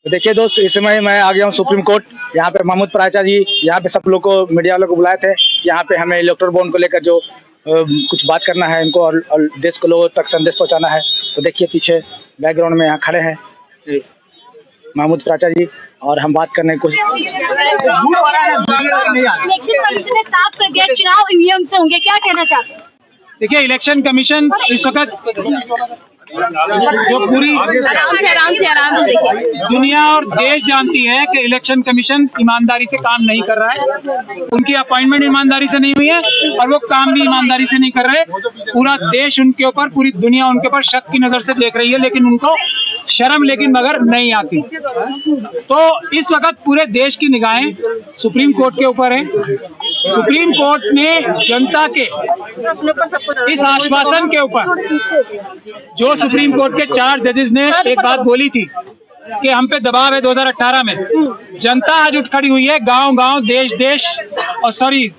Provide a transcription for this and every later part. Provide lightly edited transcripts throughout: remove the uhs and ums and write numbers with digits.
तो देखिए दोस्त, इस समय मैं आ गया हूँ सुप्रीम कोर्ट। यहाँ पे महमूद पराचा जी, यहाँ पे सब लोग को, मीडिया वालों को बुलाए थे। यहाँ पे हमें इलेक्टोरल बॉन्ड को लेकर जो कुछ बात करना है इनको, और देश को लोगों तक संदेश पहुँचाना है। तो देखिए पीछे बैकग्राउंड में यहाँ खड़े हैं महमूद पराचा जी, और हम बात करने की कोशिश। चुनाव ईवीएम से होंगे, क्या कहना चाहते हैं? देखिए, इलेक्शन कमीशन इस वक्त जो पूरी दुनिया और देश जानती है कि इलेक्शन कमीशन ईमानदारी से काम नहीं कर रहा है। उनकी अपॉइंटमेंट ईमानदारी से नहीं हुई है और वो काम भी ईमानदारी से नहीं कर रहे। पूरा देश उनके ऊपर, पूरी दुनिया उनके ऊपर शक की नजर से देख रही है, लेकिन उनको शर्म लेकिन मगर नहीं आती। तो इस वक्त पूरे देश की निगाहें सुप्रीम कोर्ट के ऊपर है। सुप्रीम कोर्ट ने जनता के इस आश्वासन के ऊपर, जो सुप्रीम कोर्ट के 4 जजेस ने एक बात बोली थी कि हम पे दबाव है 2018 में, जनता आज उठ खड़ी हुई है। गांव गांव, देश देश और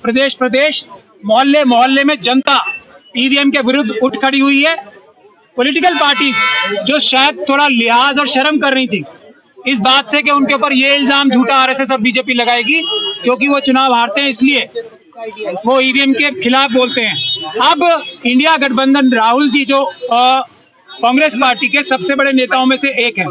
प्रदेश प्रदेश, मोहल्ले मोहल्ले में जनता ईवीएम के विरुद्ध उठ खड़ी हुई है। पॉलिटिकल पार्टीज जो शायद थोड़ा लिहाज और शर्म कर रही थी इस बात से कि उनके ऊपर ये इल्जाम झूठा आरएसएस और बीजेपी लगाएगी क्योंकि वो चुनाव हारते हैं, इसलिए वो ईवीएम के खिलाफ बोलते हैं। अब इंडिया गठबंधन, राहुल जी जो कांग्रेस पार्टी के सबसे बड़े नेताओं में से एक है,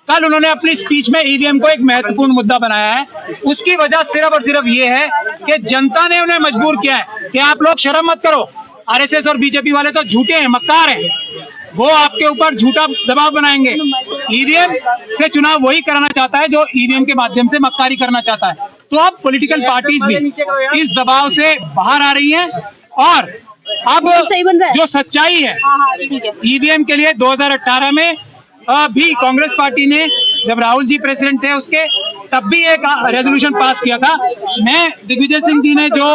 कल उन्होंने अपनी स्पीच में ईवीएम को एक महत्वपूर्ण मुद्दा बनाया है। उसकी वजह सिर्फ और सिर्फ ये है कि जनता ने उन्हें मजबूर किया है कि आप लोग शर्म मत करो, आरएसएस और बीजेपी वाले तो झूठे हैं, मक्कार हैं, वो आपके ऊपर झूठा दबाव बनाएंगे। ईवीएम से चुनाव वही कराना चाहता है जो ईवीएम के माध्यम से मक्कारी करना चाहता है। तो अब पॉलिटिकल पार्टीज भी इस दबाव से बाहर आ रही हैं और अब जो सच्चाई है ईवीएम के लिए 2018 में भी कांग्रेस पार्टी ने, जब राहुल जी प्रेसिडेंट थे उसके, तब भी एक रेजोल्यूशन पास किया था। मैं दिग्विजय सिंह जी ने, जो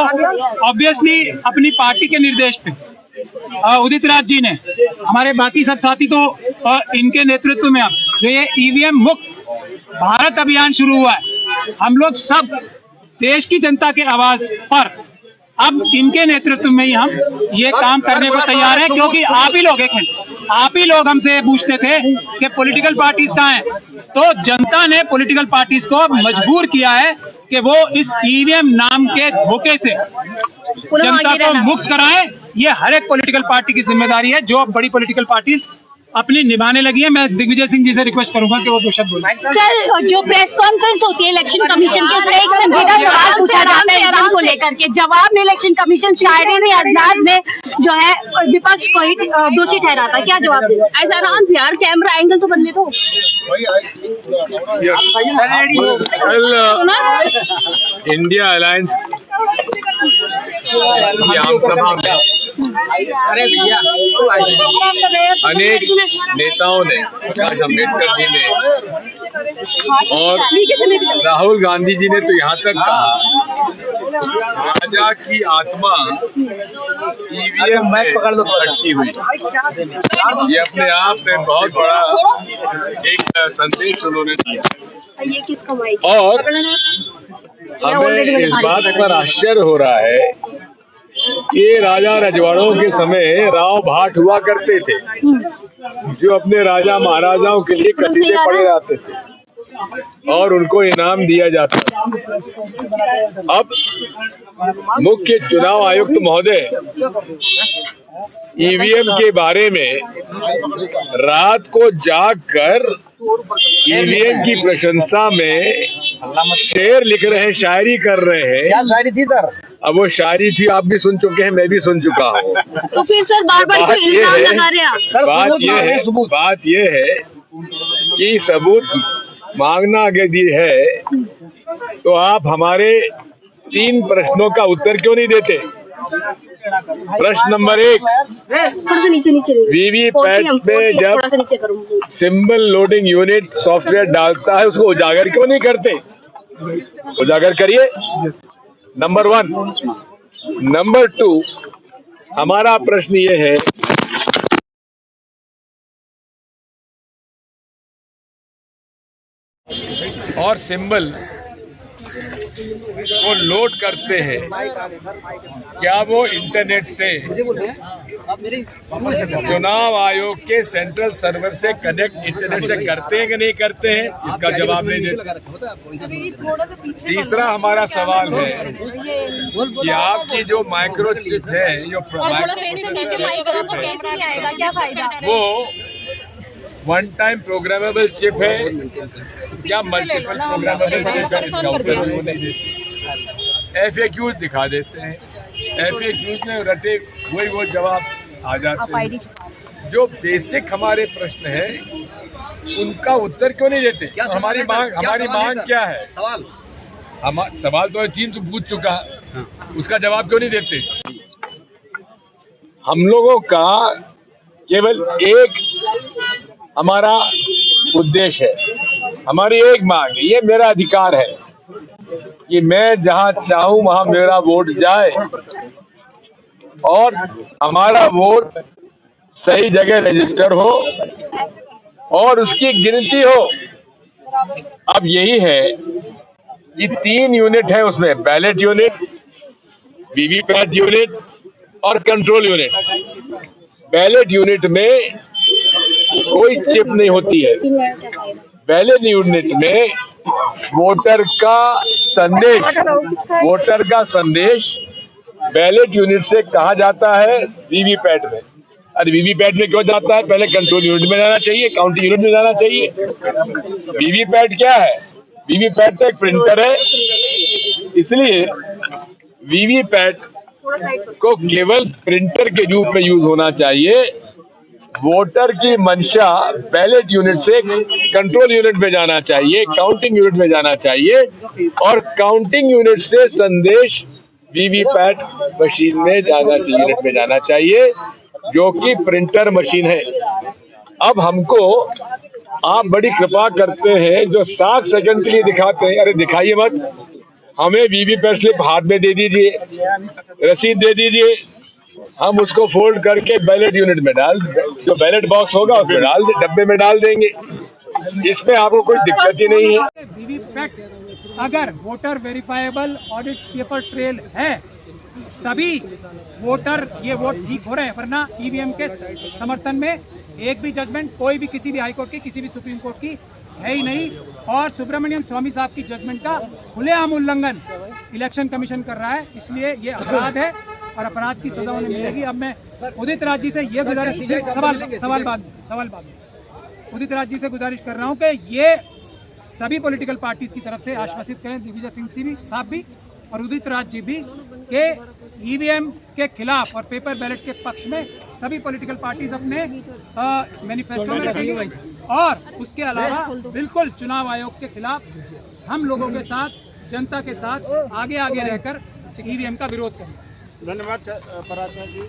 ऑब्वियसली अपनी पार्टी के निर्देश पे, उदित राज जी ने, हमारे बाकी सब साथी, तो इनके नेतृत्व में अब जो ये ईवीएम मुक्त भारत अभियान शुरू हुआ है, हम लोग सब देश की जनता के आवाज पर अब इनके नेतृत्व में ही हम ये काम करने को तैयार हैं। क्योंकि आप ही लोग हमसे पूछते थे कि पॉलिटिकल पार्टीज कहाँ हैं, तो जनता ने पॉलिटिकल पार्टीज को मजबूर किया है कि वो इस ईवीएम नाम के धोखे से जनता को मुक्त कराएं। ये हर एक पॉलिटिकल पार्टी की जिम्मेदारी है, जो अब बड़ी पॉलिटिकल पार्टीज अपनी निभाने लगी है। मैं दिग्विजय सिंह जी से रिक्वेस्ट करूंगा कि वो 2 शब्द बोलें। सर, जो प्रेस कॉन्फ्रेंस होती है इलेक्शन कमीशन के, उसमें एक संजीदा सवाल पूछा जाता है ईवीएम को लेकर के, जवाब में इलेक्शन कमीशन शायरी में अंदाज में जो है विपक्ष को ही दोषी ठहराता है, क्या जवाब देगा? ऐसा आराम से यार, कैमरा एंगल तो बनने दो। इंडिया अलायंस आम सभा में अनेक नेताओं ने, आज अम्बेडकर जी ने और राहुल गांधी जी ने तो यहाँ तक कहा, राजा की आत्मा ईवीएम में अटकी हुई। ये अपने आप में बहुत बड़ा एक संदेश उन्होंने दिया और हमें इस बात पर आश्चर्य हो रहा है कि राजा रजवाड़ों के समय राव भाट हुआ करते थे जो अपने राजा महाराजाओं के लिए कसीदे पढ़े जाते थे और उनको इनाम दिया जाता था। अब मुख्य चुनाव आयुक्त महोदय ईवीएम के बारे में रात को जागकर ईवीएम की प्रशंसा में शेर लिख रहे हैं, शायरी कर रहे हैं। क्या शायरी थी सर? अब वो शायरी थी, आप भी सुन चुके हैं, मैं भी सुन चुका हूँ। तो फिर सर बार-बार इल्जाम लगा रहे हैं। बात ये है कि सबूत मांगना अगर है तो आप हमारे 3 प्रश्नों का उत्तर क्यों नहीं देते? प्रश्न नंबर 1, वीवीपैट में जब सिंबल लोडिंग यूनिट सॉफ्टवेयर डालता है उसको उजागर क्यों नहीं करते? उजागर करिए, नंबर 1। नंबर 2, हमारा प्रश्न ये है और सिंबल वो लोड करते हैं, क्या वो इंटरनेट से चुनाव आयोग के सेंट्रल सर्वर से कनेक्ट इंटरनेट से करते हैं कि नहीं करते हैं, इसका जवाब नहीं देते। तीसरा हमारा सवाल है कि आपकी जो माइक्रो चिप है, जो वो वन टाइम प्रोग्रामेबल चिप है या मल्टीपल प्रोग्रामेबल चिप है, इसका उत्तर वो नहीं देते। FAQs दिखा देते हैं, FAQs में रटे वही वो जवाब आ जाते हैं। जो बेसिक हमारे प्रश्न है उनका उत्तर क्यों नहीं देते? हमारी मांग क्या है? सवाल तो 3 तो पूछ चुका, उसका जवाब क्यों नहीं देते? हम लोगों का केवल एक हमारा उद्देश्य है, हमारी एक मांग है, ये मेरा अधिकार है कि मैं जहां चाहूं वहां मेरा वोट जाए और हमारा वोट सही जगह रजिस्टर हो और उसकी गिनती हो। अब यही है कि 3 यूनिट है उसमें, बैलेट यूनिट, वीवीपैट यूनिट और कंट्रोल यूनिट। बैलेट यूनिट में कोई चिप नहीं होती है। बैलेट यूनिट में वोटर का संदेश बैलेट यूनिट से कहा जाता है वीवीपैट में। अरे वीवीपैट में क्यों जाता है? पहले कंट्रोल यूनिट में जाना चाहिए, काउंटिंग यूनिट में जाना चाहिए। वीवीपैट क्या है? वीवीपैट तो एक प्रिंटर है, इसलिए वीवीपैट को केवल प्रिंटर के रूप में यूज होना चाहिए। वोटर की मंशा बैलेट यूनिट से कंट्रोल यूनिट में जाना चाहिए, काउंटिंग यूनिट में जाना चाहिए और काउंटिंग यूनिट से संदेश वीवीपैट मशीन में यूनिट में जाना चाहिए, जो कि प्रिंटर मशीन है। अब हमको आप बड़ी कृपा करते हैं, जो 7 सेकंड के लिए दिखाते हैं, अरे दिखाइए मत, हमें वीवीपैट स्लिप हाथ में दे दीजिए, रसीद दे दीजिए, हम उसको फोल्ड करके बैलेट यूनिट में डाल, जो बैलेट बॉक्स होगा उसमें डाल दे, डब्बे में डाल देंगे। इसमें आपको कोई दिक्कत ही नहीं है। वीवीपैट अगर voter verifiable audit paper trail है तभी वोटर ये वोट ठीक हो रहे हैं, वरना ईवीएम के समर्थन में एक भी जजमेंट कोई भी किसी भी हाईकोर्ट की, किसी भी सुप्रीम कोर्ट की है ही नहीं। और सुब्रमण्यम स्वामी साहब की जजमेंट का खुलेआम उल्लंघन इलेक्शन कमीशन कर रहा है, इसलिए ये अपराध है और अपराध की सजा उन्हें मिलेगी। अब मैं उदित राज जी से ये गुजारिश, सवाल बाद में उदित राज जी से गुजारिश कर रहा हूँ कि ये सभी पॉलिटिकल पार्टीज की तरफ से आश्वासित करें, दिग्विजय सिंह साहब भी और उदित राज जी भी, के ईवीएम के खिलाफ और पेपर बैलेट के पक्ष में सभी पॉलिटिकल पार्टीज अपने मैनिफेस्टो में रखेंगे और उसके अलावा बिल्कुल चुनाव आयोग के खिलाफ हम लोगों के साथ, जनता के साथ आगे रहकर ईवीएम का विरोध करेंगे। धन्यवाद पराशर जी।